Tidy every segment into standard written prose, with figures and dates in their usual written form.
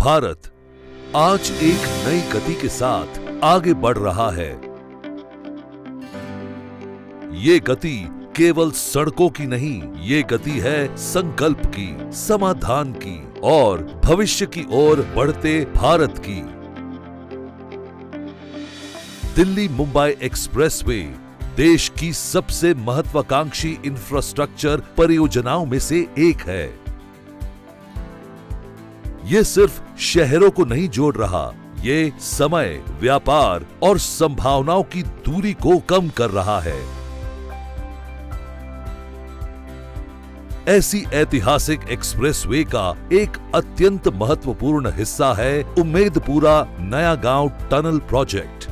भारत आज एक नई गति के साथ आगे बढ़ रहा है। ये गति केवल सड़कों की नहीं, ये गति है संकल्प की, समाधान की और भविष्य की ओर बढ़ते भारत की। दिल्ली मुंबई एक्सप्रेसवे देश की सबसे महत्वाकांक्षी इंफ्रास्ट्रक्चर परियोजनाओं में से एक है। ये सिर्फ शहरों को नहीं जोड़ रहा, ये समय, व्यापार और संभावनाओं की दूरी को कम कर रहा है। ऐसी ऐतिहासिक एक्सप्रेसवे का एक अत्यंत महत्वपूर्ण हिस्सा है उम्मेदपुरा नया गांव टनल प्रोजेक्ट।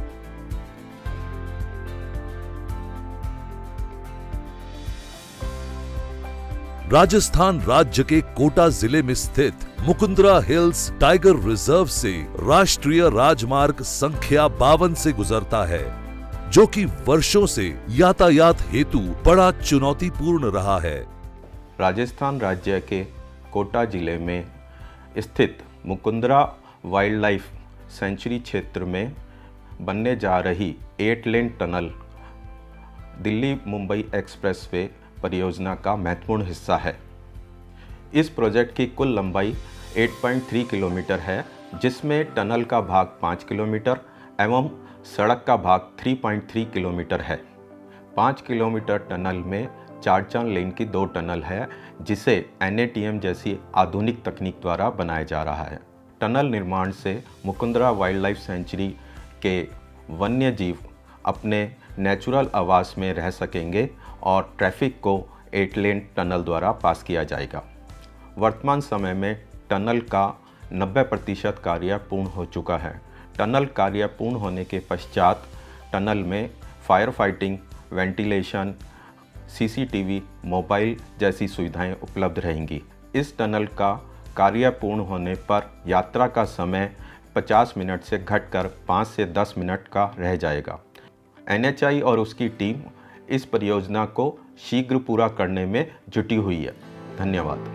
राजस्थान राज्य के कोटा जिले में स्थित मुकुंदरा हिल्स टाइगर रिजर्व से राष्ट्रीय राजमार्ग संख्या 52 से गुजरता है, जो कि वर्षों से यातायात हेतु बड़ा चुनौतीपूर्ण रहा है। राजस्थान राज्य के कोटा जिले में स्थित मुकुंदरा वाइल्ड लाइफ सेंचुरी क्षेत्र में बनने जा रही 8 लेन टनल दिल्ली मुंबई एक्सप्रेसवे परियोजना का महत्वपूर्ण हिस्सा है। इस प्रोजेक्ट की कुल लंबाई 8.3 किलोमीटर है, जिसमें टनल का भाग 5 किलोमीटर एवं सड़क का भाग 3.3 किलोमीटर है। 5 किलोमीटर टनल में 4 लेन की 2 टनल है, जिसे NATM जैसी आधुनिक तकनीक द्वारा बनाया जा रहा है। टनल निर्माण से मुकुंदरा वाइल्ड लाइफ सेंचुरी के वन्य जीव अपने नेचुरल आवास में रह सकेंगे और ट्रैफिक को 8 लेन टनल द्वारा पास किया जाएगा। वर्तमान समय में टनल का 90% कार्य पूर्ण हो चुका है। टनल कार्य पूर्ण होने के पश्चात टनल में fire fighting, ventilation, CCTV, mobile जैसी सुविधाएं उपलब्ध रहेंगी। इस टनल का कार्य पूर्ण होने पर यात्रा का समय 50 मिनट से घटकर 5 से 10 मिनट का रह जाएगा। NHI और उसकी टीम इस परियोजना को शीघ्र पूरा करने में जुटी हुई है। धन्यवाद।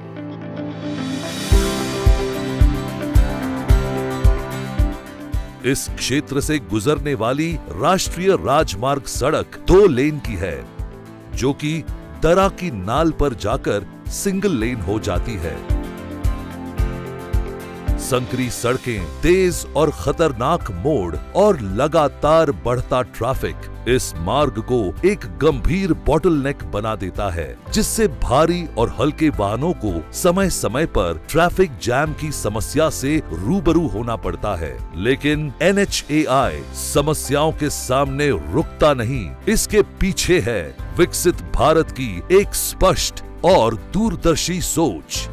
इस क्षेत्र से गुजरने वाली राष्ट्रीय राजमार्ग सड़क 2 लेन की है, जो कि दरा की नाल पर जाकर सिंगल लेन हो जाती है। संकरी सड़कें, तेज और खतरनाक मोड़ और लगातार बढ़ता ट्रैफिक इस मार्ग को एक गंभीर बॉटलनेक बना देता है, जिससे भारी और हल्के वाहनों को समय समय पर ट्रैफिक जैम की समस्या से रूबरू होना पड़ता है। लेकिन NHAI समस्याओं के सामने रुकता नहीं। इसके पीछे है विकसित भारत की एक स्पष्ट और दूरदर्शी सोच।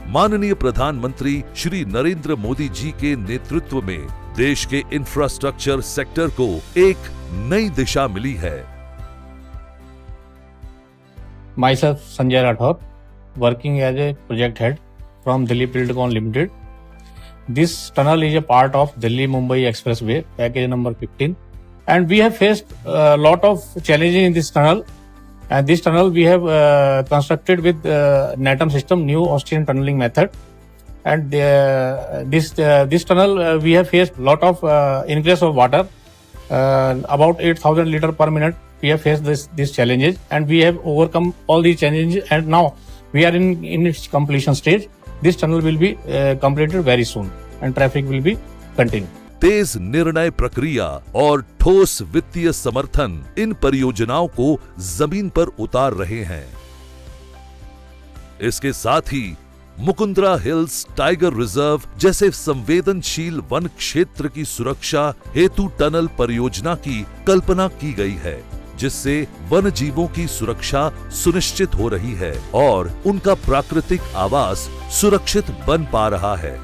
माननीय प्रधानमंत्री श्री नरेंद्र मोदी जी के नेतृत्व में देश के इंफ्रास्ट्रक्चर सेक्टर को एक नई दिशा मिली है। Myself Sanjay Rathore, working as a project head from Delhi Buildcon Limited. This tunnel is a part of Delhi Mumbai Expressway, package number 15, and we have faced a lot of challenges in this tunnel. And this tunnel we have constructed with NATM system, new Austrian tunneling method. And this tunnel we have faced lot of ingress of water, about 8,000 liter per minute. We have faced these challenges, and we have overcome all these challenges. And now we are in its completion stage. This tunnel will be completed very soon, and traffic will be continued. तेज निर्णय प्रक्रिया और ठोस वित्तीय समर्थन इन परियोजनाओं को जमीन पर उतार रहे हैं। इसके साथ ही मुकुंदरा हिल्स टाइगर रिजर्व जैसे संवेदनशील वन क्षेत्र की सुरक्षा हेतु टनल परियोजना की कल्पना की गई है, जिससे वन जीवों की सुरक्षा सुनिश्चित हो रही है और उनका प्राकृतिक आवास सुरक्षित बन पा रहा है।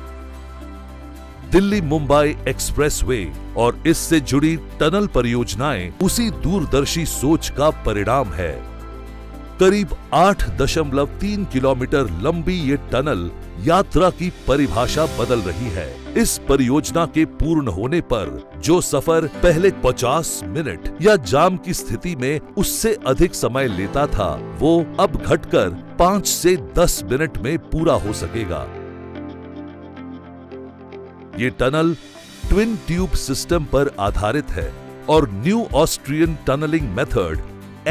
दिल्ली मुंबई एक्सप्रेसवे और इससे जुड़ी टनल परियोजनाएं उसी दूरदर्शी सोच का परिणाम है। करीब 8.3 किलोमीटर लंबी ये टनल यात्रा की परिभाषा बदल रही है। इस परियोजना के पूर्ण होने पर जो सफर पहले 50 मिनट या जाम की स्थिति में उससे अधिक समय लेता था, वो अब घटकर 5 से 10 मिनट में पूरा हो सकेगा। ये टनल ट्विन ट्यूब सिस्टम पर आधारित है और new Austrian tunnelling method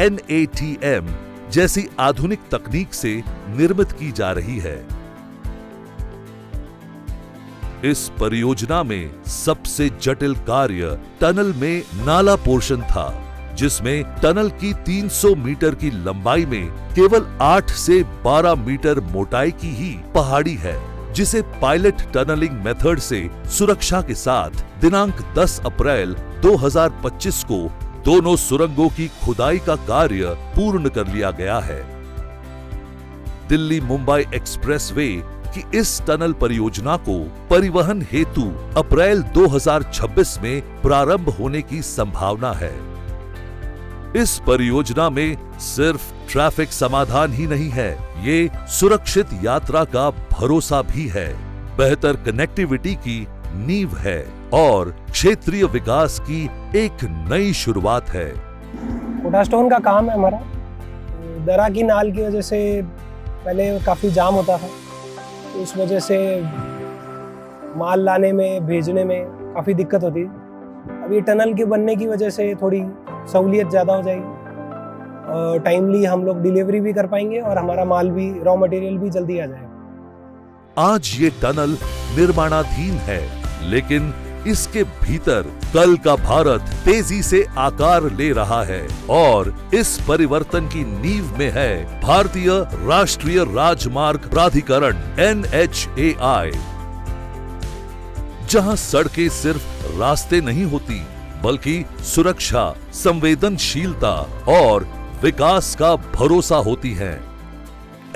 NATM जैसी आधुनिक तकनीक से निर्मित की जा रही है। इस परियोजना में सबसे जटिल कार्य टनल में नाला पोर्शन था, जिसमें टनल की 300 मीटर की लंबाई में केवल 8 से 12 मीटर मोटाई की ही पहाड़ी है, जिसे पायलट टनलिंग मेथड से सुरक्षा के साथ दिनांक 10 अप्रैल 2025 को दोनों सुरंगों की खुदाई का कार्य पूर्ण कर लिया गया है। दिल्ली मुंबई एक्सप्रेसवे की इस टनल परियोजना को परिवहन हेतु अप्रैल 2026 में प्रारंभ होने की संभावना है। इस परियोजना में सिर्फ ट्रैफिक समाधान ही नहीं है, ये सुरक्षित यात्रा का भरोसा भी है, बेहतर कनेक्टिविटी की नींव है और क्षेत्रीय विकास की एक नई शुरुआत है। कोटा स्टोन का काम है हमारा। दरा की नाल की वजह से पहले काफ़ी जाम होता था, उस वजह से माल लाने में भेजने में काफ़ी दिक्कत होती। अब ये टनल के बनने की वजह से थोड़ी सहूलियत ज़्यादा हो जाएगी और टाइमली हम लोग डिलीवरी भी कर पाएंगे और हमारा माल भी, रॉ मटेरियल भी जल्दी आ जाएगा। आज ये टनल निर्माणाधीन है, लेकिन इसके भीतर कल का भारत तेजी से आकार ले रहा है और इस परिवर्तन की नींव में है भारतीय राष्ट्रीय राजमार्ग प्राधिकरण NHAI, जहां सड़कें सिर्फ रास्ते नहीं होती, बल्कि सुरक्षा, संवेदनशीलता और विकास का भरोसा होती हैं।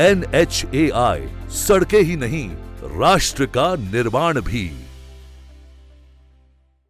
NHAI सड़कें ही नहीं, राष्ट्र का निर्माण भी।